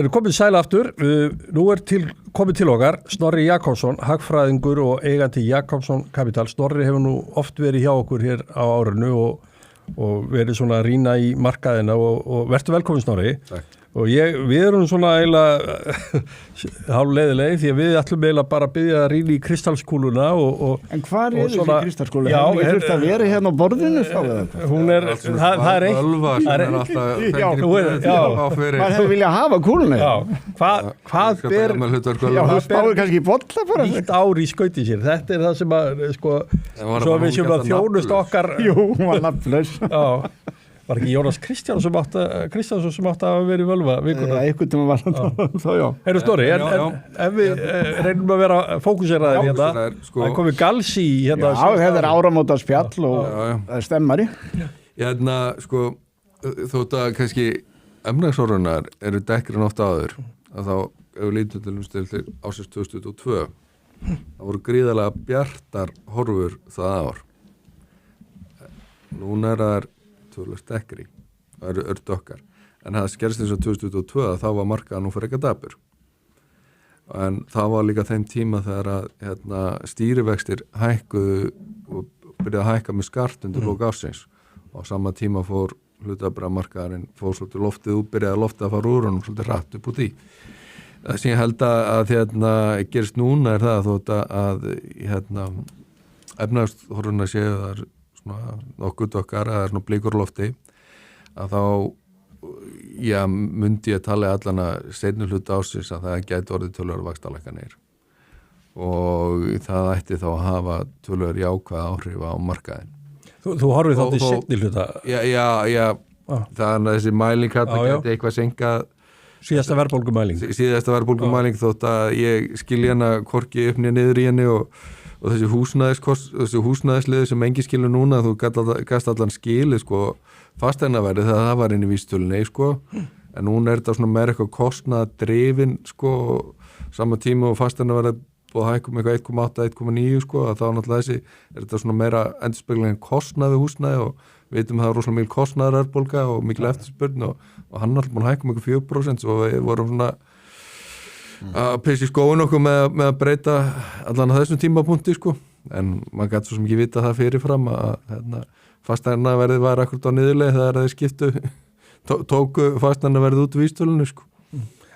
Eru komið sæl aftur. Nú komið til okkar Snorri Jakobsson, hagfræðingur og eigandi Jakobsson Capital. Snorri hefur nú oft verið hjá okkur hér á árinu og verið svona að rýna í markaðina og vertu velkomin Snorri. Takk. Og við erum svona eiginlega hálfleiðilegi því að við ætlum eiginlega bara að biðja að rýna í kristalskúluna En hvar er þessi kristalskúla? Hefur þurft að vera hérna á borðinu þá eða eitthvað? Hún er, það er eitt. Ölva sem er alltaf fyrir. Maður hefur viljað hafa kúluna. Já, hvað ber... Já, þú spáir kannski í bolla bara. Nýtt ár í skauti sér. Þetta er það sem að, svo við séum að þjónust okkar... Jú, hún var nafnlaus. Já. Var ekki Jónas Kristjánsson sem átti að vera í völva vikuna? Einhvern tíma var hann þá, já. Heyrðu Snorri, ef við reynum að vera fókuseraðir hérna, það komið galsi hérna. Já, þetta er áramóta spjall og það er stemmari. Hérna, þótt að kannski efnahagshorfurnar eru dekkri en oft áður, að þá, ef við lítum til ásins 2022, það voru gríðarlega bjartar horfur það ár. Núna er það tölvöld dekkri, það eru dökkar. En það skerst eins og 2022 að þá var markaðan nú fyrir eitthvað dapur. En það var líka þeim tíma þegar að stýrivextir hækkuðu og byrjaði að hækka með skart undir lok ársins. Og á sama tíma fór hlutabramarkaðarinn, fór svolítið loftið út, byrjaði loftið að fara úr honum svolítið rætt upp út í. Það sem ég held að gerist núna er það þótt að efnahagshorfurnar séu þar svona nokkuð okkar að það er svona blikur á lofti að þá myndi ég tala allan að seinni hluta ársins að það gæti orðið töluverðar vaxtalækkanir og það ætti þá að hafa töluverðar jákvæð áhrif á markaðinn. Þú horfir þá til seinni hluta? Já, þannig að þessi mæling hérna gæti eitthvað senkað Síðasta verðbólgumæling þótt að ég skilja hana hvorki upp niður í henni og þessi húsnæðisliður sem engi skilur núna, þú gast allan skilið fasteignaverðið þegar það var inn í vísitölunni, en núna er þetta svona meira eitthvað kostnaðardrifin, sama tíma og fasteignaverðið búið að hækka eitthvað 1,8, 1,9, að þá náttúrulega er þetta svona meira endurspegling en kostnað við húsnæði og við veitum að það er rosalega mikil kostnaðarverðbólga og mikil eftirspurn og hann er alltaf búin að hækka eitthvað 4% og við vorum svona að pissa í skóin okkur með að breyta allan á þessum tímapunkti en maður gæti svo sem ekki vita það fyrirfram að fasteignaverðið var akkurat á niðurleið þegar þeir skiptu tóku fasteignaverðið út úr vísitölunni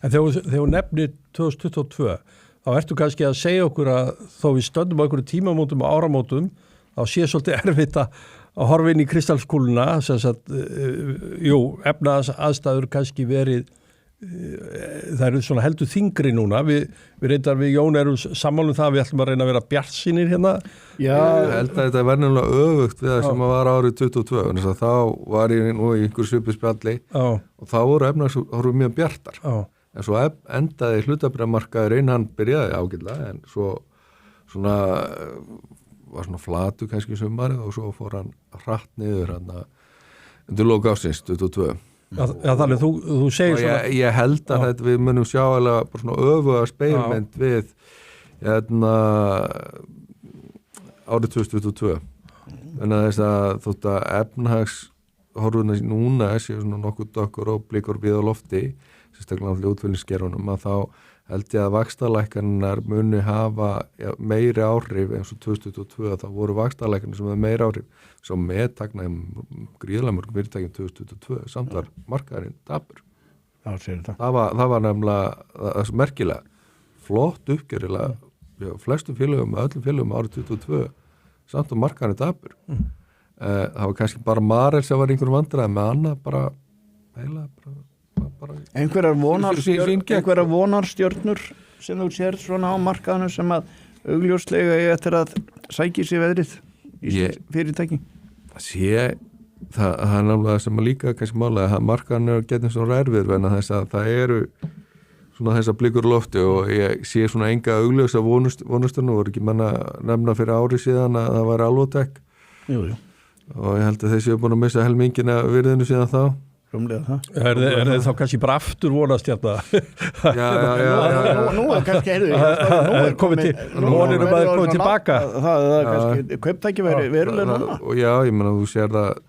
En þegar þú nefnir 2022 þá ertu kannski að segja okkur að þó við stöndum á einhverju tímamótum og áramótum þá sé svolítið erfitt að horfa inn í kristalskúluna sem sagt, efnahagsaðstæður kannski verið það eru svona heldur þyngri núna við reyndar við Jón erum sammálum það við ætlum að reyna að vera bjartsýnir hérna Já, ég held að þetta verður náttúrulega öfugt við það sem að var árið 22 en þess að þá var ég nú í einhver svipuspjalli og þá voru efnahagshorfur mjög bjartar en svo endaði hlutabréfamarkaðurinn hann byrjaði ágætlega en svo svona var svona flatu kannski sumarið og svo fór hann hratt niður hann undir lok ársins 22 Já, þannig þú segir svona... Ég held að við munum sjá alveg bara svona öfuga speilmynd við árið 2022. En að þess að þótt að efnahagshorfurnar núna séu svona nokkuð dökkur og blikur við á lofti, sérstaklega allir útfyllingsgerunum, að þá held ég að vaxtalækkanirnar muni hafa meiri áhrif eins og 2022 þá voru vaxtalækkanir sem hefur meiri áhrif svo meðtaknaði gríðarlega mörgum fyrirtækjum 2022 samt var markaðurinn dapur. Það var nefnilega það er merkilega flott uppgjörlega flestum félögum, öllum félögum árið 2022 samt og markaðurinn dapur. Það var kannski bara Marel sem var einhverjum vandræði með annað bara heila bara einhverjar vonarstjörnur sem þú sér svona á markaðinu sem að augljóslega eftir að sækja sér veðrið í fyrirtæki það er náttúrulega sem að líka kannski málega að markaðinu er getið svona erfið en þess að það eru svona þessar blikur lofti og ég sé svona enga augljósa vonasturnu voru ekki manna nefna fyrir ári síðan að það var Alvotech og ég held að þeir séu búin að missa helmingina virðinu síðan þá Er þið þá kannski bara aftur vonast hérna? Já. Nú er kannski vonir að komið tilbaka. Það er kannski kauptæki verulega núna. Já, ég meina þú sér það,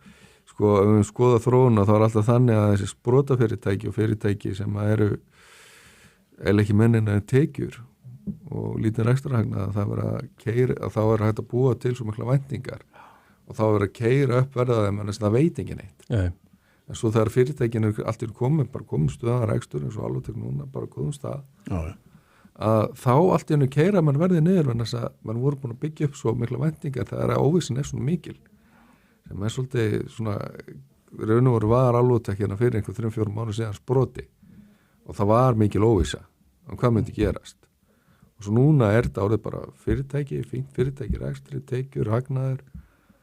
ef við skoða þróuna þá er alltaf þannig að þessi sprotafyrirtæki og fyrirtæki sem eru eða ekki mennina tekjur og lítið rekstrarhagnað að það vera að keyra, að þá hægt að búa til svo mikla væntingar og þá vera að keyra upp verðaðum en það veit ekki neitt. Nei. En svo þegar fyrirtækin allt komum stuðan rekstur eins og alveg núna bara góðum stað að þá allt í hennu keyra mann verði niður en þess að mann voru búin að byggja upp svo mikla væntingar þegar óvissin svona mikil sem svolítið svona raun og veru var alveg hérna fyrir einhver 3-4 mánuð síðan sproti og það var mikil óvissa hvað myndi gerast og svo núna þetta orðið bara fyrirtæki, fínt fyrirtæki, rekstri, tekjur, hagnaður.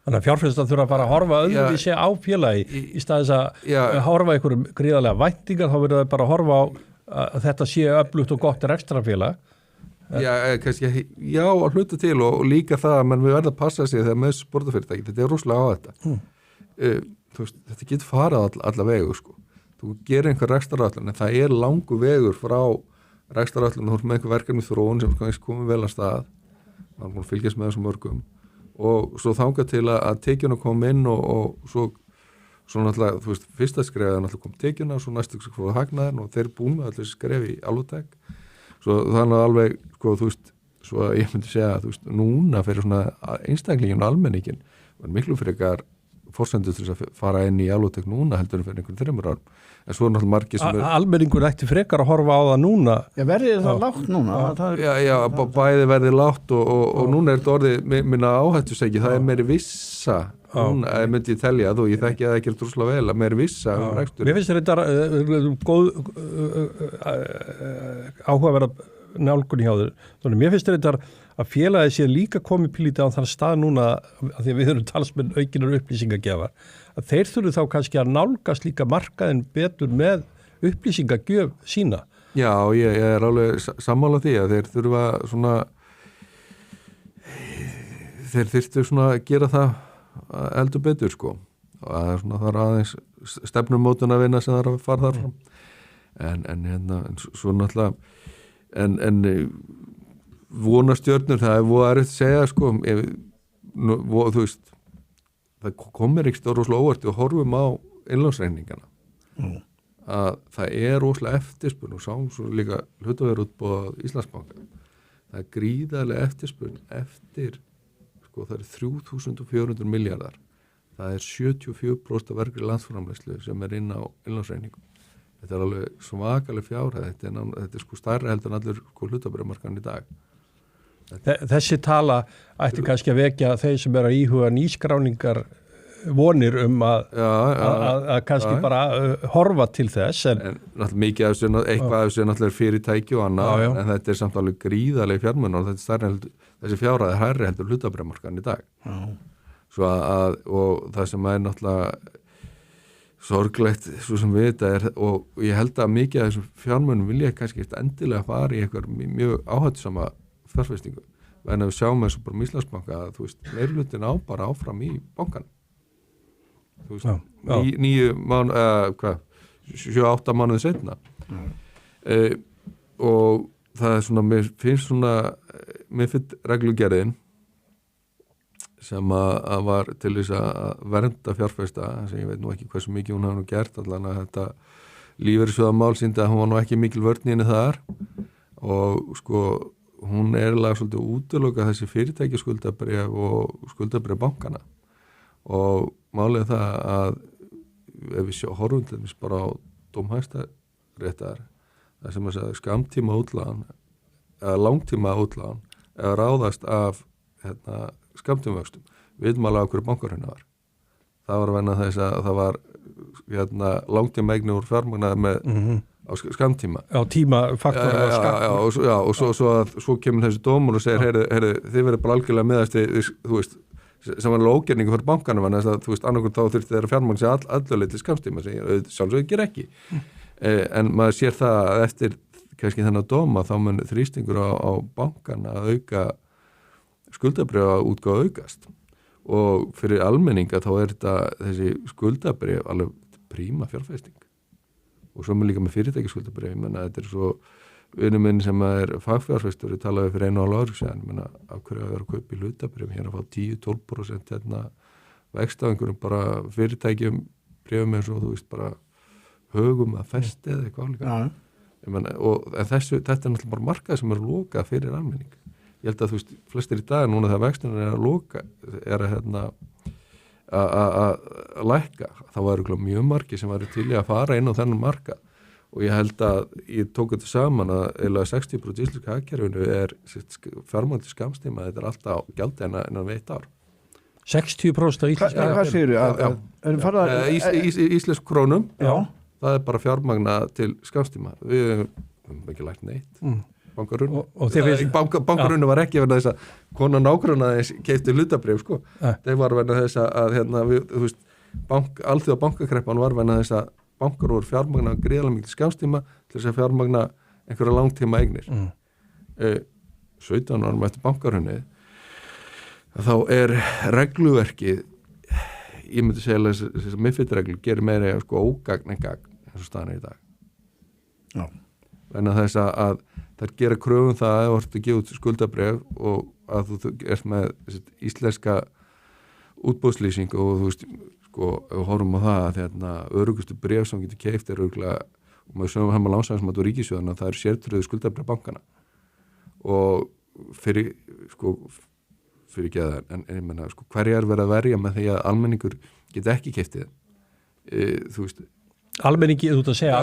Þannig að fjárfestar þurfa bara að horfa öðruvísi á félagi í staðis að horfa einhverjum gríðarlega væntingar, þá verður það bara að horfa á að þetta sé öflugt og gott rekstrarfélag. Kannski, að hluta til og líka það að mann við verða að passa sig þegar með sportafyrirtæki, þetta rosalega á þetta. Þú veist, þetta getur farað alla vegu, sko. Þú gerir einhver rekstraráætlun, en það langur vegur frá rekstraráætlun, þú ert með einhver verkefni þróun sem komið vel að stað, maður búin að fylgjast með þessum mörgum og svo þangað til að tekjuna kom inn og svo náttúrulega, þú veist, fyrsta skrefið náttúrulega kom tekjuna og svo næstu skrefið hagnaðin og þeir búin með allir skref í alveg svo þannig að alveg, sko, þú veist, svo ég myndi segja að, þú veist, núna fyrir svona einstaklingin og almenningin var miklu fyrir ykkar forsendur til þess að fara inn í alveg núna heldur en fyrir einhvern 3 árum. En svo er náttúrulega margir sem Almenningur ætti frekar að horfa á það núna. Já, verðið það lágt núna? Bæði verðið lágt og núna er þetta orðið minna áhættusæki, það er meiri vissa núna, myndi ég telja þú, ég þekki það ekki drúslega vel, að meiri vissa rekstur. Mér finnst þetta góð áhugaverða nálgun hjá þér. Þannig mér finnst þetta að félagið sé líka komið pílítið á þann stað núna að því að við erum talsmenn aukinar upplýsingagjafar að þeir þurfu þá kannski að nálgast líka markaðin betur með upplýsingagjöf sína. Já, ég er alveg sammála því að þeir þurfa svona þeir þyrftu svona að gera það heldur betur, sko og það er svona þar aðeins stefnumótun að vinna sem það er að fara þar fram en svo náttúrulega en vonarstjörnur, það er voða erfitt að segja, sko þú veist það komir ekki rosalega óvart og horfum á innlánsreikningana að það er rosalega eftirspurn og sáum svo líka hlutaverðútboð Íslandsbanka það er gríðarlega eftirspurn eftir, sko, það er 3.400 miljardar það er 74% af vergri landsframleiðslu sem er inn á innlánsreikningum þetta er alveg svakaleg fjárhæð þetta er sko stærra heldur en allir sko hlutaverðmarkan í dag. Þessi tala ætti kannski að vekja þeir sem eru að íhuga nýskráningar vonir að kannski bara horfa til þess. En náttúrulega mikið af þessu, eitthvað af þessu náttúrulega fyrirtæki og annað, en þetta er samt alveg gríðarlega fjármunir og þetta er stærri heldur, þessi fjárhæð er hærri heldur hlutabréfamarkaðan í dag. Svo og það sem er náttúrulega sorglegt, svo sem við þetta er, og ég held að mikið af þessum fjármunum vilja kannski endilega fara í eitthvað mjög áhættusama fjárfestingu, en að við sjáum eins og bara Íslandsbanka að þú veist, meirhlutin á bara áfram í bankan þú veist, 9 mánuð 7-8 mánuði seinna og það er svona, mér finnst svona MiFID reglugerðin sem að var til þess að vernda fjárfesta, sem ég veit nú ekki hversu mikið hún hafa nú gert, allan að þetta lífeyrissjóðamál sýndi að hún var nú ekki mikil vörn í henni þar og sko hún er eiginlega svolítið útiloka þessi fyrirtæki skuldabréf og skuldabréf bankana og málið það að ef við horfum til þess bara á dómhæstaréttar það sem að segja skamtíma útlán eða langtíma útlán eða ráðast af skamtímavöxtum við veitum alveg á hverju bankarhrauna var það var að venna þess að það var langtíma eignir úr fjármagnaði með á skamtíma. Já, tímafaktor og svo kemur þessi dómur og segir, heyrðu, þið verður bara algjörlega meðast þú veist, sem var ógerningu fyrir bankanum, en þú veist, annarkur þá þurfti þeirra fjármagn sé allaveg til skamtíma, sem sjálfsögur ger ekki. En maður sér það að eftir kannski þennan dóma, þá mun þrýstingur á bankana að auka skuldabréfa útgáfa aukast. Og fyrir almenninga þá er þetta þessi skuldabréf alveg príma fjárfesting. Og svo með líka með fyrirtækiskuldabréf, ég menna þetta er svo vinur minn sem er fagfjárfestur, ég talaði fyrir 1,5 ári síðan, ég menna af hverju að vera að kaupa í hlutabréf, hér að fá 10-12% vext á einhverjum bara fyrirtækjum bréfum eins og þú veist bara högum að festi eða eitthvað líka. en þetta náttúrulega bara markað sem lokað fyrir almenning. Ég held að þú veist, flestir í dag núna þegar vexturinn að loka að lækka, þá var mjög margir sem væri til í að fara inn á þennan markað og ég held að ég tók þetta saman að eiginlega 60% íslenska hagkerfinu fjármagn til skamstíma, þetta alltaf gjaldi innan við 1 ár. 60% af íslenska Hvað segirðu? Íslensk krónum, Já. það bara fjármagna til skamstíma. Við höfum ekki lært neitt. Bankarunni. Bankarunni var ekki verið þess að konan nágrannaði keypti hlutabréf, sko. Það var verið þess að þú veist, alþjóða bankakreppan var verið þess að bankar voru fjármagna gríðarlega mikil skamstíma til þess að fjármagna einhverja langtíma eignir. 17 árum eftir bankarunni þá regluverkið, ég myndi segja að þess að MiFID-reglu gerir meira ógagn en gagn eins og staðan í dag. Já. Þannig að þess að þær gera kröfum það að þú ert að gefa út skuldabréf og að þú ert með íslenska útboðslýsing og þú veist, sko, ef við horfum á það að örugustu bréf sem getur keypt örugglega, og maður sögum hefði lánsæðismat og ríkissjóðana, það sértryggðu skuldabréf bankana og fyrir ekki að en ég menna, sko, hverja verið að verja með því að almenningur geti ekki keyptið þú veist Almenningi, þú ert að segja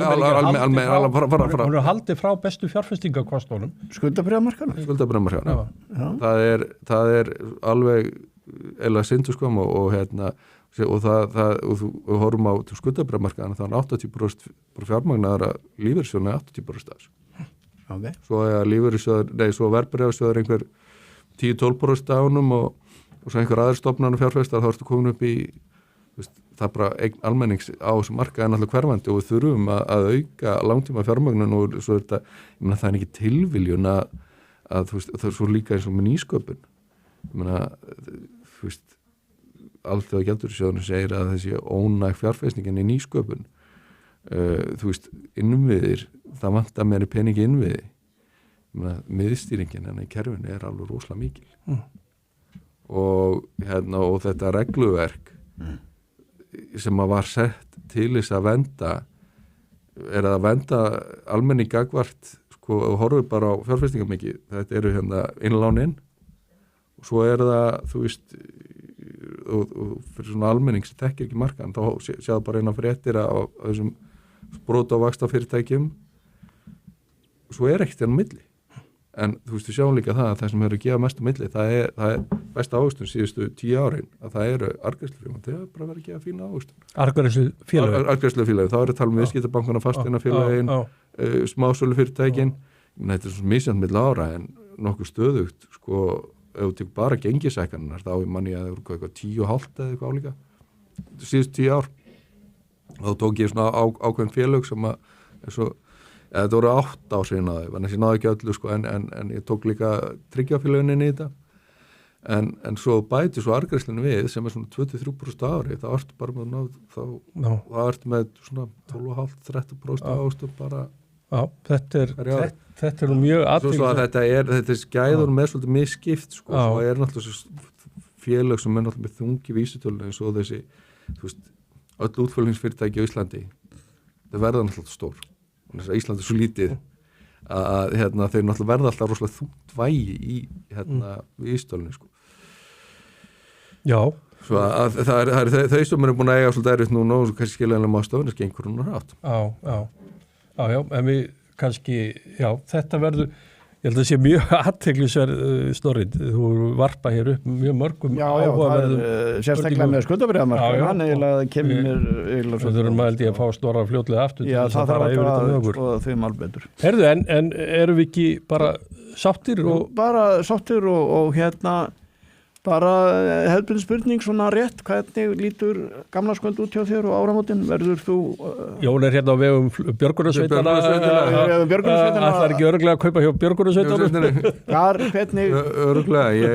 hún er haldið frá bestu fjárfestingakostunum skuldabréfamarkaðnum það er alveg eða syndu sko og þú horfum á skuldabréfamarkaðana, það er 80% fjármagnaðara lífeyrissjóðna 80% af þessu. Svo er lífeyrissjóður, svo verðbréfasjóður einhver 10-12% ánum og svo einhver aðrir stofnanir fjárfestar, þá ertu komin upp í það er bara eign almennings á þessu markaði náttúrulega hverfandi og við þurfum að auka langtíma fjármögnun og svo er þetta, ég meina það er ekki tilviljun að þú veist, það er svo líka eins og með nýsköpun. Ég meina, þú veist, Alþjóða gjaldeyrisjóðurinn segir að þessi ónæg fjárfestingin í nýsköpun, þú veist, innviðir, það vantar meiri peningi innviði. Ég meina, miðstýringin en í kerfinu er alveg rosalega mikil. Og þetta regluverk sem að var sett til þess að venda almenning gagvart, sko, og horfum bara á fjárfestingamikið, þetta eru innlánin og svo það, þú veist og fyrir svona almenning sem þekkir ekki markaðan, þá sjáðu bara innan fréttir á þessum sprota og vaxta fyrirtækjum og svo ekkert enn á milli. En þú veist, við sjáum líka það að það sem hefur að gefa mest á milli, það er besta ávöxtun síðustu 10 árin, að það eru arðgreiðslufélögin, það er bara verið að gefa fína ávöxtun. Arðgreiðslufélögin, þá er að tala með viðskiptabankana, fasteignafélögin, smásölufyrirtækin, þetta er svona misjafnt milli ára en nokkuð stöðugt, sko, ef þú tekur bara gengisækkanirnar, þá er manni að það eru eitthvað 10,5 eða eitthvað álíka, síðustu 10 ár. Þá tók ég svona ákveðin félög sem að, þetta voru 8 ár síðan að þau, ég náði ekki öllu sko, en ég tók líka tryggjafélögin inn í þetta en svo bæti svo arðgreiðslunni við sem er svona 23% ári, þá ertu bara með náð, þá ertu með svona 12,5-13% ástum bara. Já, þetta er nú mjög athyglisvert. Svo að þetta er skæður með svolítið misskipt sko, svo er náttúrulega félög sem er náttúrulega með þungi vísitölunni eins og þessi, þú veist, öll útflutningsfyrirtæki á Íslandi, það verða náttúrulega stór. Þess að Ísland er svo lítið að þeir náttúrulega verða alltaf rosalega þungt vægi í vísitölunni sko. Já. Svo að það er þau sem eru búin að eiga svolítið erfitt núna og kannski skiljanlega má stofnir gengur hún rátt. Já, en við kannski, þetta verður, ég held að það sé mjög athyglisverð Snorri, þú varpa hér upp mjög mörgum áhugaverðum. Já, sérstaklega með skuldabréfamarkaðinn, hann eiginlega kemur eiginlega svo. Þú þurfum að held ég að fá Snorra fljótlega aftur. Já, það þarf að skoða þau mál betur. Heyrðu, en erum við ekki bara sáttir? Bara sáttir og bara hefðbundin spurning svona rétt, hvernig lítur gamla skuld út hjá þér og áramótin, verður þú Jón er hérna á vegum Björgunarsveitana ætlar ekki örugglega að kaupa hjá Björgunarsveitanum hvernig örugglega, ég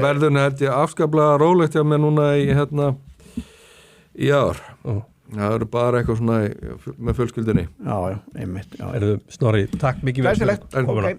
verðun held ég afskaplega rólegt hjá mér núna í ár það eru bara eitthvað svona með fjölskyldinni já, einmitt Snorri, takk mikið fyrir